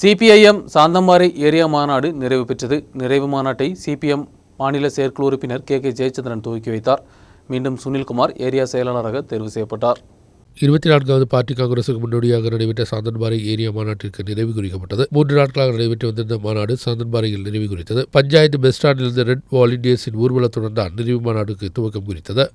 CPIM Santhanpara area மாநாடு நிறைவு பெற்றது. நிறைவு மாநாட்டை சிபிஎம் மாநில செயற்குழு உறுப்பினர் கே ஜெயச்சந்திரன் துவக்கி வைத்தார். மீண்டும் சுனில்குமார் ஏரியா செயலாளராக தேர்வு செய்யப்பட்டார். 24வது பார்ட்டி காங்கிரசுக்கு முன்னோடியாக நடைபெற்ற சாந்தன்பாறை ஏரியா மாநாட்டிற்கு நிறைவு குறிக்கப்பட்டது. 3 நாட்களாக நடைபெற்று வந்திருந்த மாநாடு சாந்தன்பாறையில் நிறைவு குறித்தது. பஞ்சாயத்து பஸ் ஸ்டாண்டிலிருந்து ரெட் வாலண்டியர்ஸின் ஊர்வலத்துடன் தான் நிறைவு மாநாட்டுக்கு துவக்கம் குறித்தது.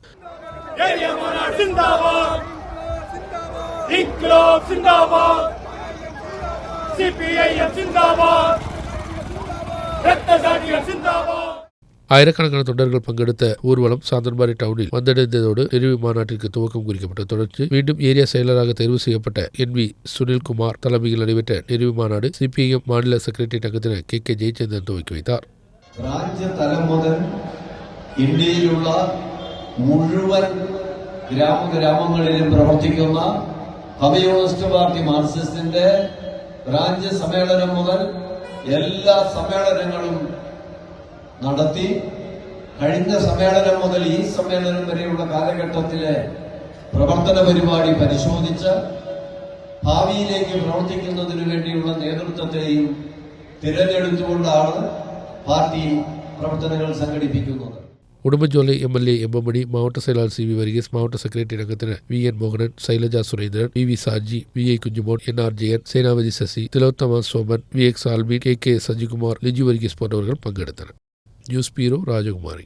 ஆயிரக்கணக்கான தொண்டர்கள் பங்கெடுத்த ஊர்வலம் சாந்தன்பாறை டவுனில் வந்தடைந்ததோடு நிறைவு மாநாட்டிற்கு துவக்கம் குறிக்கப்பட்ட தொடர்ச்சி மீண்டும் ஏரியா செயலராக தேர்வு செய்யப்பட்ட NV சுனில்குமார் தலைமையில் நடைபெற்ற நிறைவு மாநாடு சிபிஐஎம் மாநில செக்ரட்டரியேட் அங்கத்தினர் கே ஜெயச்சந்திரன் துவக்கி வைத்தார். രാജ്യതലം മുതൽ ഇന്ത്യയിലുള്ള മുഴുവൻ ഗ്രാമങ്ങളിലും പ്രവർത്തിക്കുന്ന കമ്മ്യൂണിസ്റ്റ് പാർട്ടി മാർക്സിസ്റ്റിന്റെ ബ്രാഞ്ച് സമ്മേളനം മുതൽ എല്ലാ സമ്മേളനങ്ങളും നടത്തി കഴിഞ്ഞ സമ്മേളനം മുതൽ ഈ സമ്മേളനം വരെയുള്ള കാലഘട്ടത്തിലെ പ്രവർത്തന പരിപാടി പരിശോധിച്ച് ഭാവിയിലേക്ക് പ്രവർത്തിക്കുന്നതിനു വേണ്ടിയുള്ള നേതൃത്വത്തെയും തിരഞ്ഞെടുത്തുകൊണ്ടാണ് പാർട്ടി പ്രവർത്തനങ്ങൾ സംഘടിപ്പിക്കുന്നത്. உடும்பஞ்சோலை MLA எம்பமணி, மாவட்ட செயலாளர் CV வர்கீஸ், மாவட்ட செக்ரட்டரி அங்கத்தினர் VN மோகனன், Shailaja Surendran, VV Saji, VI Kunjumon, NR Jayan, Senapathi Sasi, Thilothama Soman, VX Albin, KK Sajikumar, Liju Varghese போன்றவர்கள் பங்கெடுத்தனர். நியூஸ் பீரோ ராஜகுமாரி.